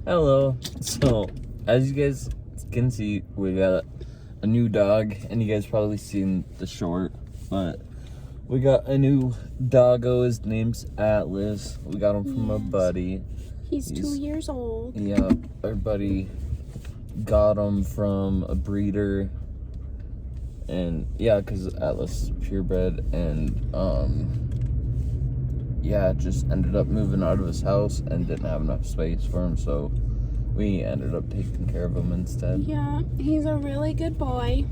Hello. So, as you guys can see, we got a new dog, and you guys probably seen the short, but we got a new doggo. His name's Atlas. We got him from a buddy. He's 2 years old. Yeah, our buddy got him from a breeder, and yeah, because Atlas is purebred, and yeah, just ended up moving out of his house and didn't have enough space for him, so we ended up taking care of him instead. Yeah, he's a really good boy.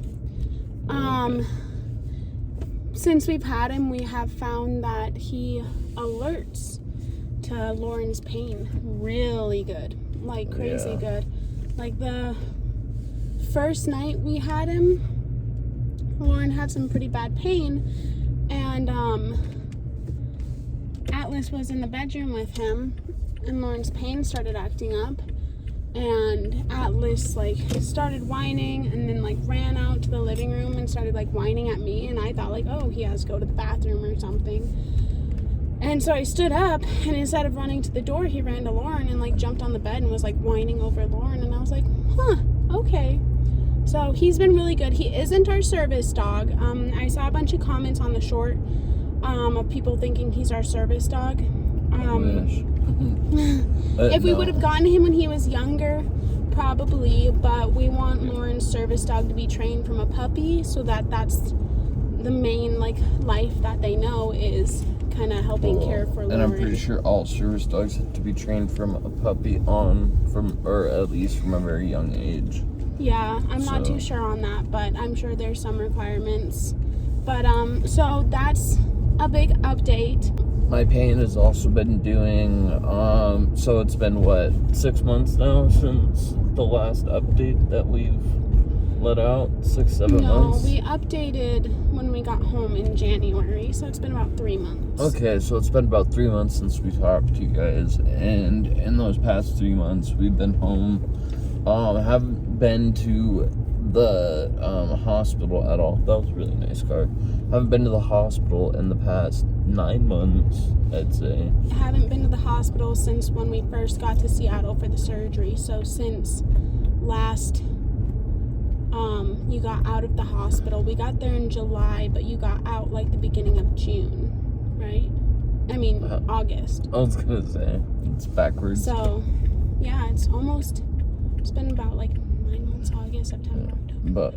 Since we've had him, we have found that he alerts to Loren's pain really good, like crazy good. Like the first night we had him, Loren had some pretty bad pain, and Atlas was in the bedroom with him, and Loren's pain started acting up, and Atlas like started whining, and then like ran out to the living room and started like whining at me, and I thought like, oh, he has to go to the bathroom or something. And so I stood up, and instead of running to the door, he ran to Loren and like jumped on the bed and was like whining over Loren, and I was like, huh, okay. So he's been really good. He isn't our service dog. I saw a bunch of comments on the short of people thinking he's our service dog. If we would have gotten him when he was younger, probably, but we want Loren's service dog to be trained from a puppy, so that's the main like life that they know is kind of helping care for Loren. And I'm pretty sure all service dogs have to be trained from a puppy or at least from a very young age. Yeah, I'm not too sure on that, but I'm sure there's some requirements. But so that's a big update. My pain has also been doing, so it's been, 6 months now since the last update that we've let out? 6-7 months? No, we updated when we got home in January, so it's been about 3 months. Okay, so it's been about 3 months since we talked to you guys, and in those past 3 months, we've been home. Haven't been to the hospital at all. That was a really nice car. Haven't been to the hospital in the past 9 months, I'd say. I haven't been to the hospital since when we first got to Seattle for the surgery. So since last you got out of the hospital. We got there in July, but you got out like the beginning of June, right? I mean, August. I was gonna say, it's backwards. So, yeah, it's been about like 9 months, August, September, October. But,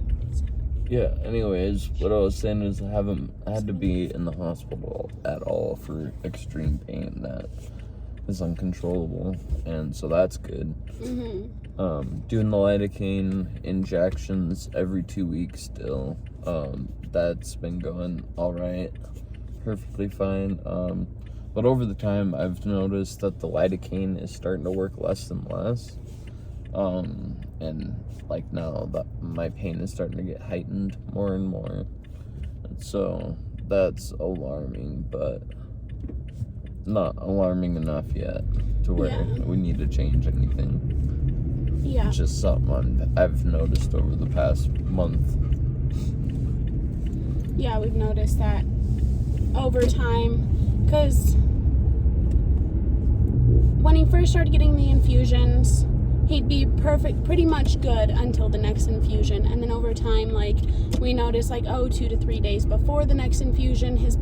yeah, anyways, what I was saying is I haven't had to be in the hospital at all for extreme pain that is uncontrollable, and so that's good. Doing the lidocaine injections every 2 weeks still. That's been going all right, perfectly fine. But over the time, I've noticed that the lidocaine is starting to work less and less. And like now that my pain is starting to get heightened more and more. And so that's alarming, but not alarming enough yet to where we need to change anything. Yeah. It's just something I've noticed over the past month. Yeah, we've noticed that over time, because when he first started getting the infusions, he'd be pretty much good until the next infusion, and then over time, like, we noticed, like, 2 to 3 days before the next infusion, his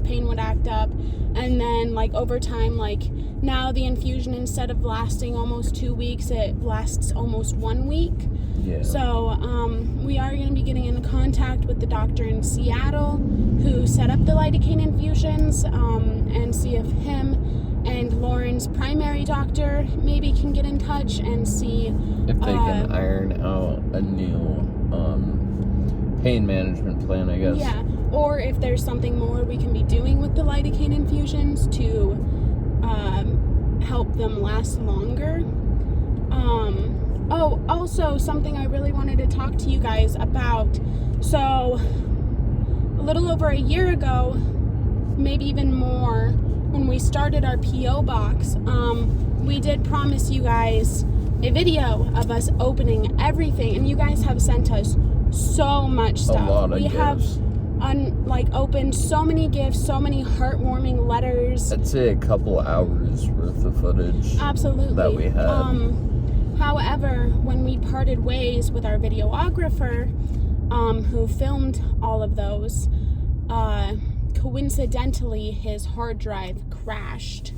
pain would act up, and then, like, over time, like, now the infusion, instead of lasting almost 2 weeks, it lasts almost 1 week. Yeah. So, we are going to be getting in contact with the doctor in Seattle who set up the lidocaine infusions, and see if him and Loren's primary doctor maybe can get in touch and see if they can iron out a new pain management plan, I guess. Yeah, or if there's something more we can be doing with the lidocaine infusions to help them last longer. Also something I really wanted to talk to you guys about. So a little over a year ago, maybe even more, when we started our P.O. box, we did promise you guys a video of us opening everything, and you guys have sent us so much stuff. A lot of gifts. opened so many gifts, so many heartwarming letters. I'd say a couple hours worth of footage. Absolutely. That we had. However, when we parted ways with our videographer, who filmed all of those, coincidentally, his hard drive crashed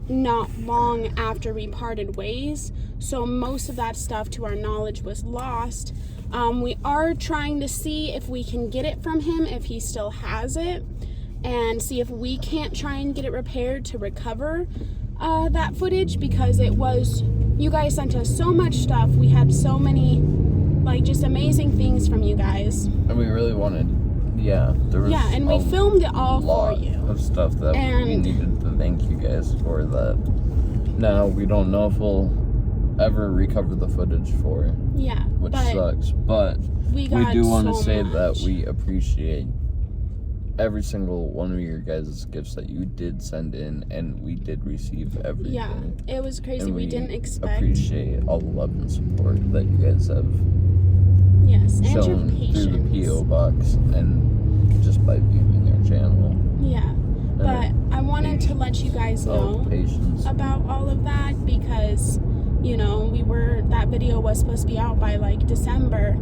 not long after we parted ways. So most of that stuff, to our knowledge, was lost. We are trying to see if we can get it from him, if he still has it, and see if we can't try and get it repaired to recover that footage, because you guys sent us so much stuff. We had so many, just amazing things from you guys. And we really wanted, there was and we filmed it all for you. Of stuff that we needed to thank you guys for that. Now, we don't know if we'll ever recover the footage for it. Yeah. Which sucks. But we do want to say that we appreciate every single one of your guys' gifts that you did send in, and we did receive everything. Yeah, it was crazy. And we didn't expect. Appreciate all the love and support that you guys have shown through the P.O. box and just by viewing our channel. Yeah, but I wanted to let you guys know about all of that, because that video was supposed to be out by December,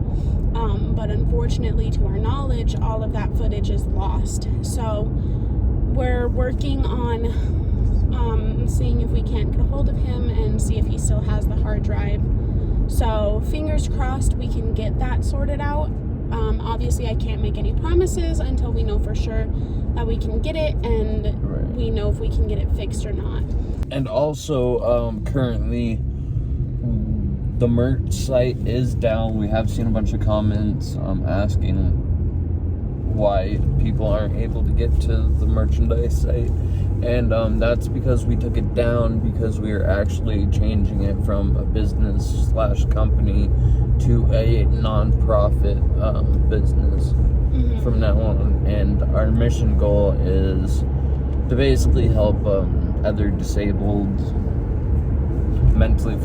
but unfortunately, to our knowledge, all of that footage is lost. So we're working on seeing if we can't get a hold of him and see if he still has the hard drive. So fingers crossed we can get that sorted out. Obviously, I can't make any promises until we know for sure that we can get it, and we know if we can get it fixed or not. And also, currently, the merch site is down. We have seen a bunch of comments asking why people aren't able to get to the merchandise site. And that's because we took it down because we are actually changing it from a business/company to a non-profit business from now on. And our mission goal is to basically help other disabled, mentally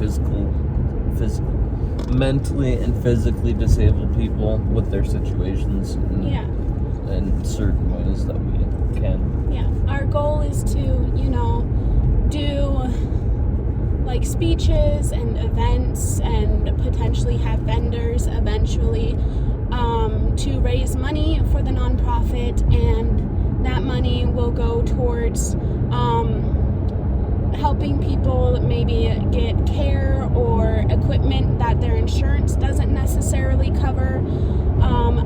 and physically disabled people with their situations in certain ways that we can. Yeah, our goal is to, do speeches and events and potentially have vendors eventually to raise money for the nonprofit, and that money will go towards helping people maybe get care or equipment that their insurance doesn't necessarily cover.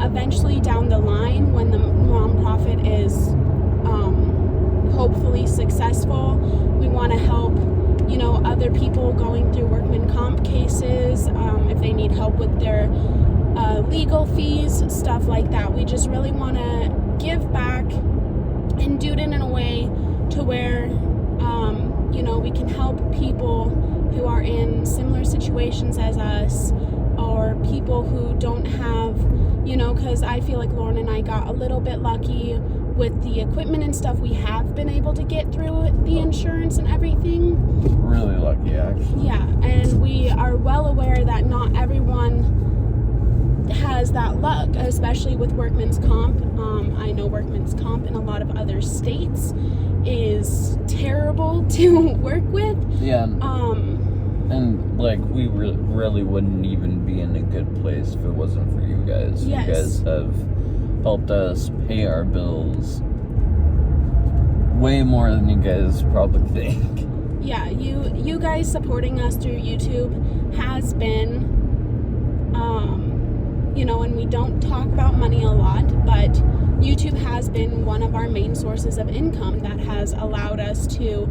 Eventually down the line, when the nonprofit is hopefully successful, we want to help other people going through workman comp cases, if they need help with their legal fees, stuff like that. We just really want to give back and do it in a way to where we can help people who are in similar situations as us, or people who don't have, because I feel like Loren and I got a little bit lucky with the equipment and stuff we have been able to get through the insurance and everything. Really lucky, actually. Yeah, and we are well aware that not everyone has that luck, especially with workman's comp. I know workman's comp in a lot of other states is terrible to work with. Yeah. And we really wouldn't even be in a good place if it wasn't for you guys. Yes. You guys have helped us pay our bills way more than you guys probably think. Yeah, you guys supporting us through YouTube has been, and we don't talk about money a lot, but YouTube has been one of our main sources of income that has allowed us to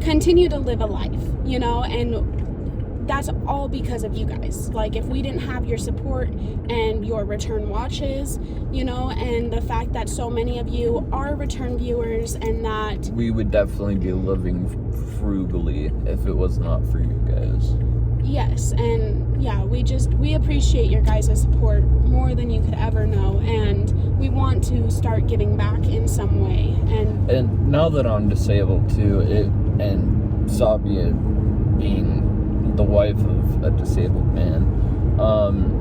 continue to live a life, and that's all because of you guys. If we didn't have your support and your return watches, and the fact that so many of you are return viewers, and that we would definitely be living frugally if it was not for you guys. Yes, and we appreciate your guys' support more than you could ever know, and we want to start giving back in some way. And now that I'm disabled too, and Sabia being the wife of a disabled man,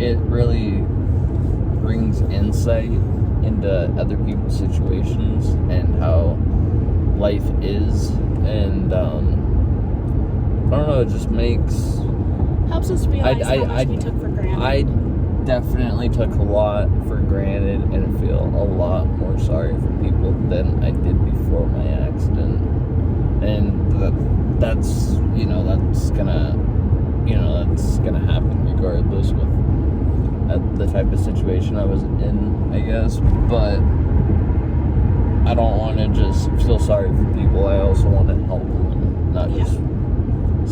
it really brings insight into other people's situations and how life is, and I don't know, it just helps us realize how much we took for granted. I definitely took a lot for granted, and I feel a lot more sorry for people than I did before my accident. And that's gonna happen regardless with the type of situation I was in, I guess. But I don't want to just feel sorry for people. I also want to help them, not just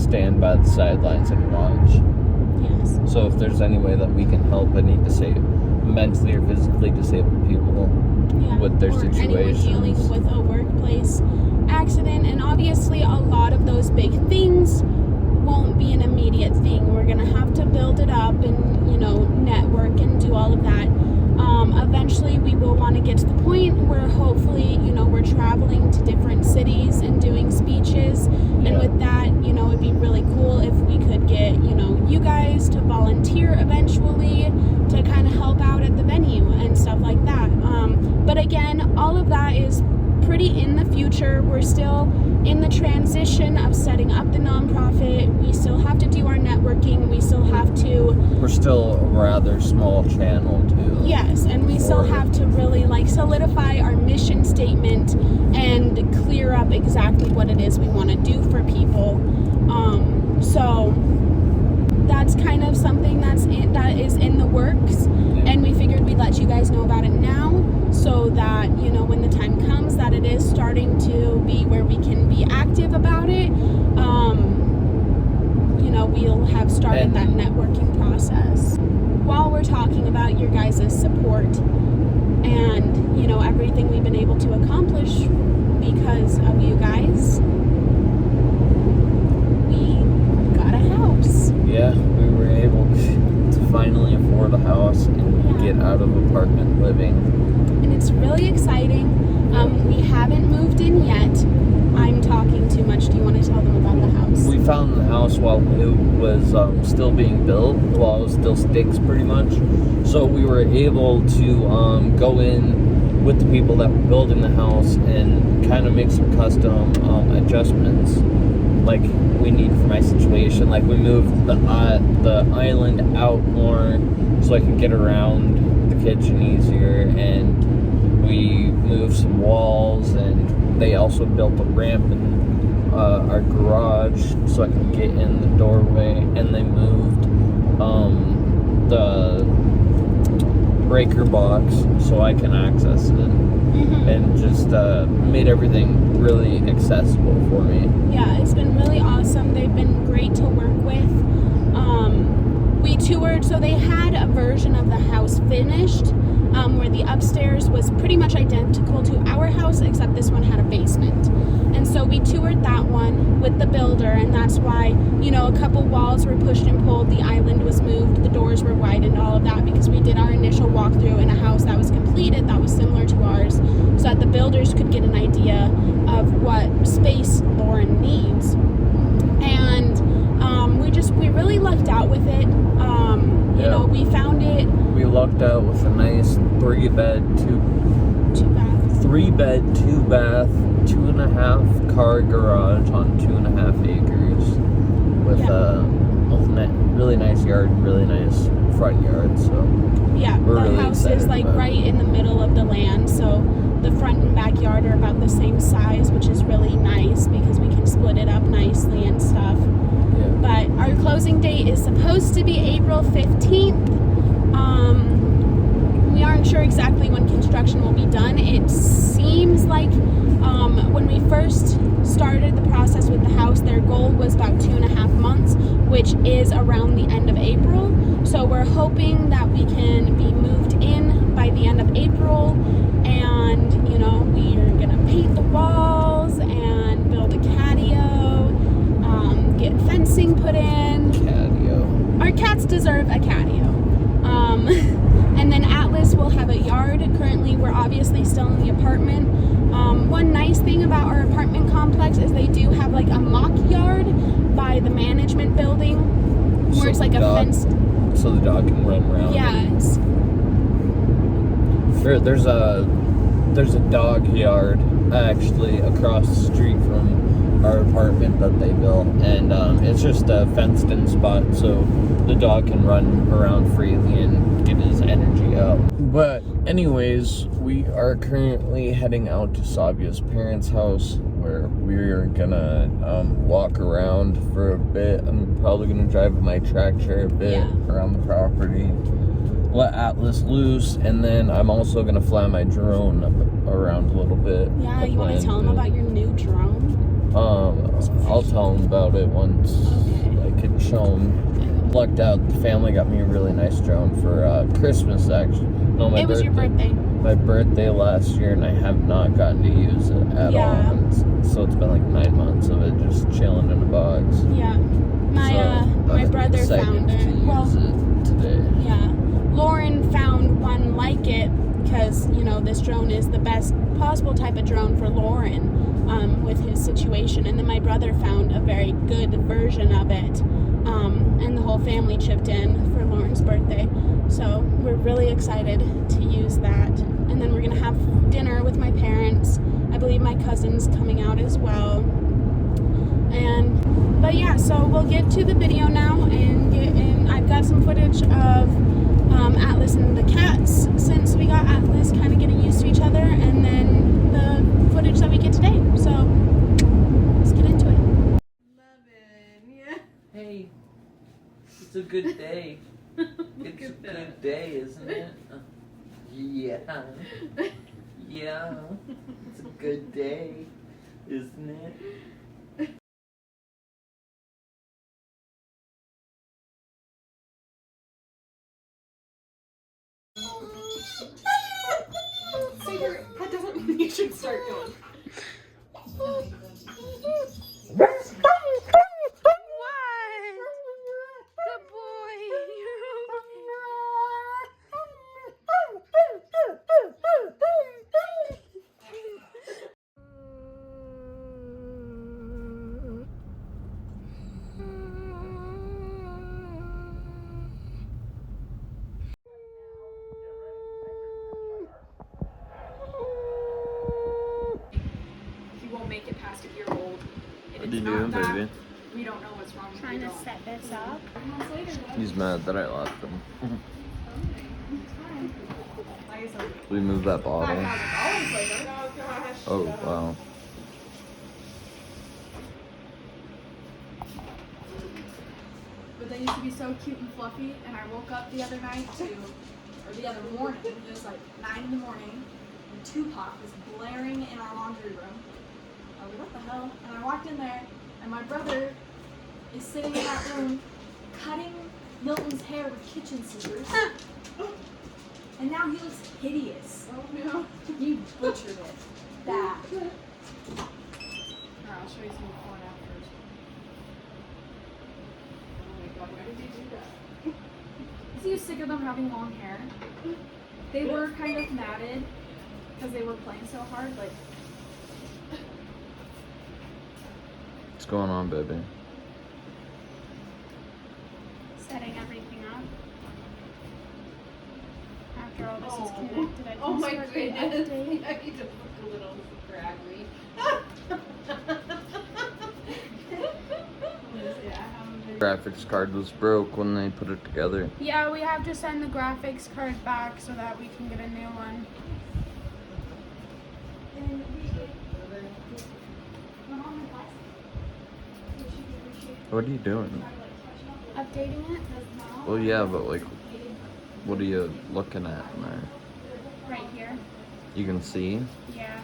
stand by the sidelines and watch. Yes. So if there's any way that we can help any mentally or physically disabled people with their situations. Anyone dealing with a workplace accident, and obviously a lot of those big things won't be an immediate thing. We're gonna have to build it up and network and do all of that. Eventually we will want to get to the point where hopefully we're traveling to different cities and doing speeches, and with that it'd be really cool if we could get you guys to volunteer eventually to kind of help out at the venue and stuff like that. But again, all of that is pretty in the future. We're still in the transition of setting up the nonprofit. We still have to do our networking. We're still a rather small channel too. Yes, and we still have to really solidify our mission statement and clear up exactly what it is we want to do for people. So that's kind of something that is in the works, and we figured we'd let you guys know about it now, so that when the time comes that it is starting to be where we can be active about it, we'll have started that networking process. While we're talking about your guys' support and everything we've been able to accomplish because of you guys, we got a house. Yeah, we were able to finally afford a house and get out of apartment living. And it's really exciting. We haven't moved in yet. I'm talking too much. Do you want to tell them about the house? We found the house while it was still being built, while it was still sticks pretty much. So we were able to go in with the people that were building the house and kind of make some custom adjustments like we need for my situation. Like we moved the island out more so I could get around the kitchen easier, and we moved some walls, and they also built a ramp in our garage so I could get in the doorway, and they moved the breaker box so I can access it, and just made everything really accessible for me. Yeah, it's been really awesome. They've been great to work with. We toured, so they had a version of the house finished where the upstairs was pretty much identical to our house, except this one had a basement. And so we toured that one with the builder, and that's why, a couple walls were pushed and pulled, the island was moved, the doors were widened, all of that, because we did our initial walkthrough in a house that was completed, that was similar to ours, so that the builders could get an idea of what space Loren needs. And we really lucked out with it. We found it. We lucked out with a nice 3-bed, 2-bath, 2.5 car garage on 2.5 acres with a really nice yard, really nice front yard. So we're the really house is right in the middle of the land, so the front and backyard are about the same size, which is really nice because we can split it up nicely and stuff. But our closing date is supposed to be April 15th. We aren't sure exactly when construction will be done. It seems like when we first started the process with the house, their goal was about 2.5 months, which is around the end of April. So we're hoping that we can be moved in by the end of April, and we're gonna paint the walls and build a catio, get fencing put in. Catio. Our cats deserve a catio. And then Atlas will have a yard. Currently, we're obviously still in the apartment. One nice thing about our apartment complex is they do have a mock yard by the management building, where it's a fenced. So the dog can run around. Yeah, it's There's a dog yard actually across the street from our apartment that they built, and it's just a fenced-in spot so the dog can run around freely and get his energy out. But anyways, we are currently heading out to Sabia's parents' house, where we're gonna walk around for a bit. I'm probably gonna drive my tractor a bit around the property, let Atlas loose, and then I'm also gonna fly my drone around a little bit. Yeah, you want to tell them about your new drone? I'll tell them about it once I can show them. Lucked out, the family got me a really nice drone for Christmas, actually. No, my birthday. It was your birthday. My birthday last year, and I have not gotten to use it at all. And so it's been like 9 months of it just chilling in a box. Yeah. My brother found it. Use it today. Yeah. Loren found one like it because, you know, this drone is the best possible type of drone for Loren with his situation. And then my brother found a very good version of it. And the whole family chipped in for Loren's birthday. So we're really excited to use that. And then we're going to have dinner with my parents. I believe my cousin's coming out as well. But yeah, so we'll get to the video now and get in. I've got some footage of Atlas and the cats since we got Atlas kind of getting used to each other, and then the footage that we get today. So let's get into it. Hey, it's a good day. It's a good day, isn't it? Yeah. Yeah. It's a good day, isn't it? That doesn't mean you should start going. What? Good boy. Make it past a year old. What are you doing, baby? We don't know what's wrong with Trying to set this up. He's mad that I left him. We moved that bottle. Oh, wow. But they used to be so cute and fluffy, and I woke up the other night or the other morning, it was like 9 in the morning, and Tupac was blaring in our laundry room. I was like, what the hell? And I walked in there, and my brother is sitting in that room cutting Milton's hair with kitchen scissors. And now he looks hideous. Oh no. You butchered it. Bad. Alright, I'll show you some before and afters. Oh my god, why did you do that? Is he sick of them having long hair? They were kind of matted because they were playing so hard, like. What's going on, baby? Setting everything up. After all this is connected, I can Oh my start the goodness. update. I need to look a little scraggly. Graphics card was broke when they put it together. Yeah, we have to send the graphics card back so that we can get a new one. What are you doing? Updating it Well, yeah, but like, what are you looking at in there? right here. You can see Yeah.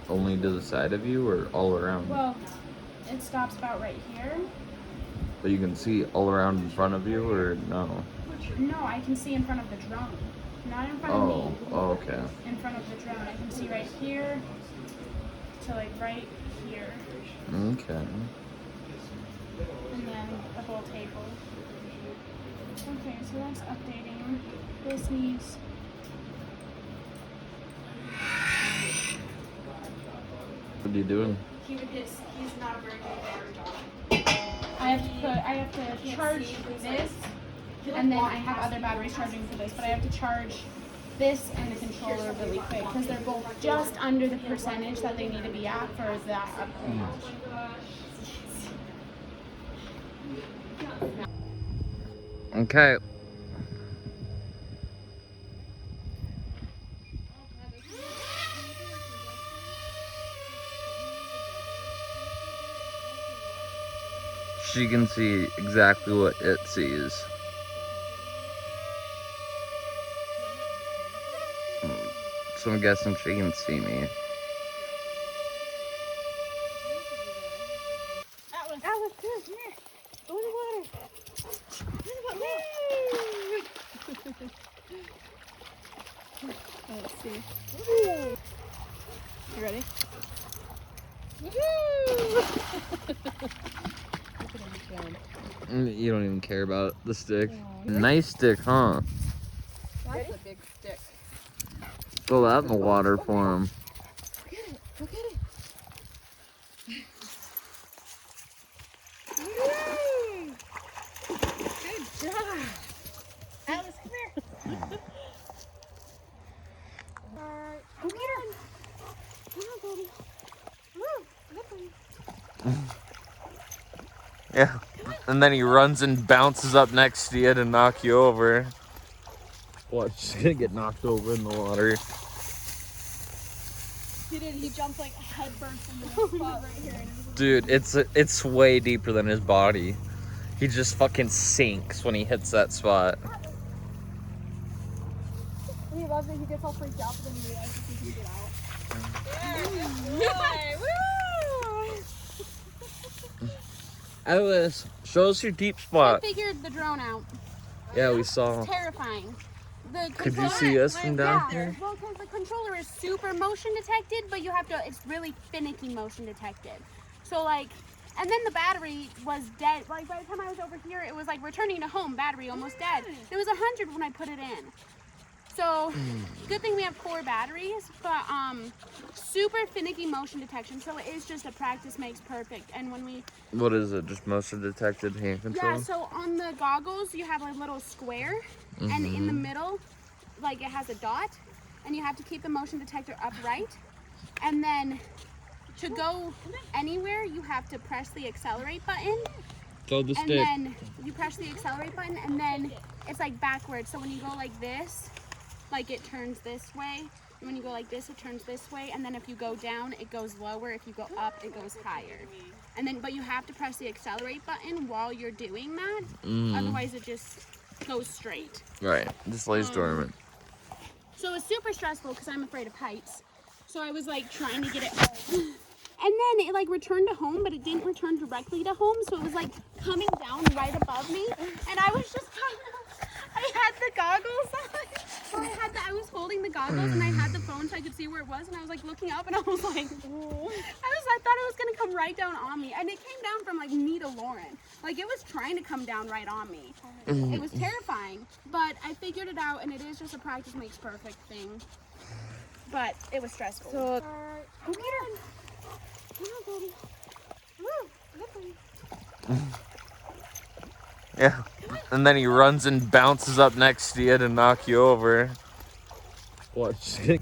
only to the side of you or all around? Well, it stops about right here. But you can see all around in front of you or no? No, I can see in front of the drone. Not in front of me. Oh, okay. In front of the drone. I can see right here to like right here. Okay. And then the whole table. Okay, so that's updating. This needs. What are you doing? He's not a very good battery dog. I have to charge this, and then I have other batteries charging for this, but I have to charge this and the controller really quick because they're both just under the percentage that they need to be at for that approach. Okay. She can see exactly what it sees. So I'm guessing she can see me. Alice, come here. Go in the water. Let's see. You ready? You don't even care about the stick. Nice stick, huh? That's a big stick. Throw that in the water for him. Go get it. Go get it. Yay! Good job. Alice, come here. Go get her. Come on, baby. Woo. Look at you. Yeah. And then he runs and bounces up next to you to knock you over. Watch, she's gonna get knocked over in the water. He did. He jumped like head first into the spot right here. Dude, it's way deeper than his body. He just fucking sinks when he hits that spot. And he loves it. He gets all freaked out, but then he realizes he can get out. Yeah, woo! Alice, show us your deep I spot. figured the drone out. Yeah, we saw. It's terrifying. The Could you controller- see us from down yeah, here? well, because the controller is super motion detected, but you have to, it's really finicky motion detected. So like, and then the battery was dead. Like by the time I was over here, it was like returning to home, battery almost dead. It was 100 when I put it in. So good thing we have 4 batteries, but super finicky motion detection. So it is just a practice makes perfect. And when we, What is it? Just motion detected hand control? yeah, so on the goggles, you have a little square, and in the middle, like it has a dot, and you have to keep the motion detector upright. And then to go anywhere, you have to press the accelerate button. Throw the And stick. then you press the accelerate button, and then it's like backwards. So when you go like this, like it turns this way. And when you go like this, it turns this way. And then if you go down, it goes lower. If you go up, it goes higher. And then, but you have to press the accelerate button while you're doing that. Otherwise, it just goes straight. Right, just lays dormant. So it's super stressful because I'm afraid of heights. So I was like trying to get it home. And then it like returned to home, but it didn't return directly to home. So it was like coming down right above me. And I was just kind of, I had the goggles on. So I was holding the goggles and I had the phone so I could see where it was. And I was like looking up and I was like, I thought it was going to come right down on me. And it came down from like me to Loren. Like it was trying to come down right on me. It was terrifying, but I figured it out, and it is just a practice makes perfect thing. But it was stressful. So, Go get her. Come on, baby. Woo. Look at you. Yeah. And then he runs and bounces up next to you to knock you over. Watch. and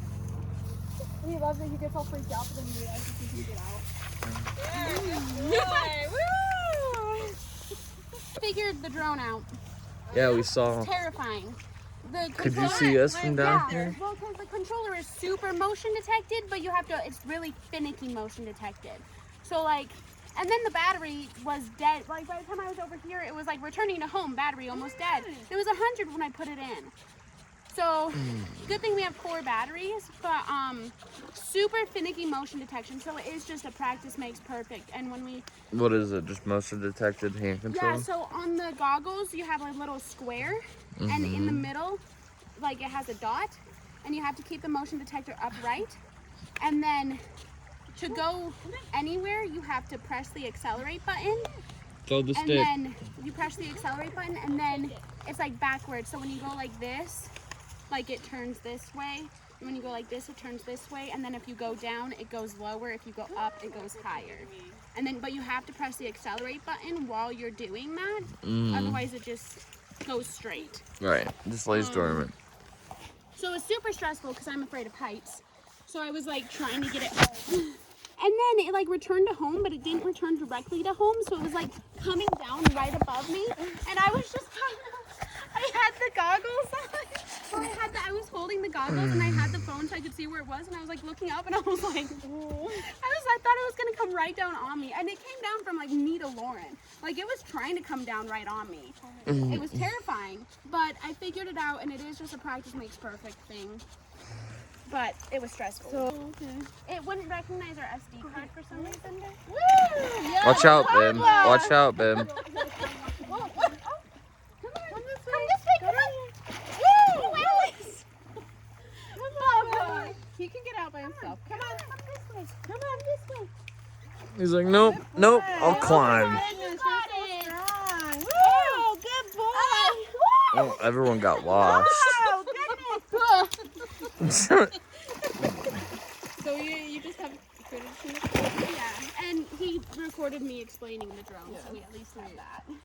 he loves it. He gets all freaked out, but then he realizes he can get out. Yeah, woo! Figured the drone out. Yeah, we saw. It's terrifying. The Could you controller- see us from down yeah, here? well, because the controller is super motion detected, but you have to, it's really finicky motion detected. So like, and then the battery was dead. Like by the time I was over here, it was like returning to home, battery almost dead. It was 100 when I put it in. So good thing we have 4 batteries, but super finicky motion detection. So it is just a practice makes perfect. And when we, What is it? Just motion detected hand control? yeah, so on the goggles, you have a little square, and in the middle, like it has a dot, and you have to keep the motion detector upright. And then to go anywhere, you have to press the accelerate button. Throw the And stick. then you press the accelerate button, and then it's like backwards. So when you go like this, like it turns this way. And when you go like this, it turns this way. And then if you go down, it goes lower. If you go up, it goes higher. And then, but you have to press the accelerate button while you're doing that. Otherwise, it just goes straight. Right, just lays dormant. So it was super stressful because I'm afraid of heights. So I was like trying to get it home. And then it like returned to home, but it didn't return directly to home. So it was like coming down right above me. And I was just kind of, I had the goggles on. So I was holding the goggles and I had the phone so I could see where it was. And I was like looking up and I was like, I thought it was going to come right down on me. And it came down from like me to Loren. Like it was trying to come down right on me. It was terrifying, but I figured it out and it is just a practice makes perfect thing. But it was stressful. So, it wouldn't recognize our SD card for some reason. Woo! Yeah, Watch out, babe. Watch out, babe. Come this way, come on. Woo! Alice! Bubba! He can get out by himself. Come on. Come this way. Come on this way. He's like, nope, nope, I'll climb. You got it. Oh, good boy. Oh, everyone got lost. Oh, goodness. So you just have footage from the Yeah, and he recorded me explaining the drone, so we at least have that.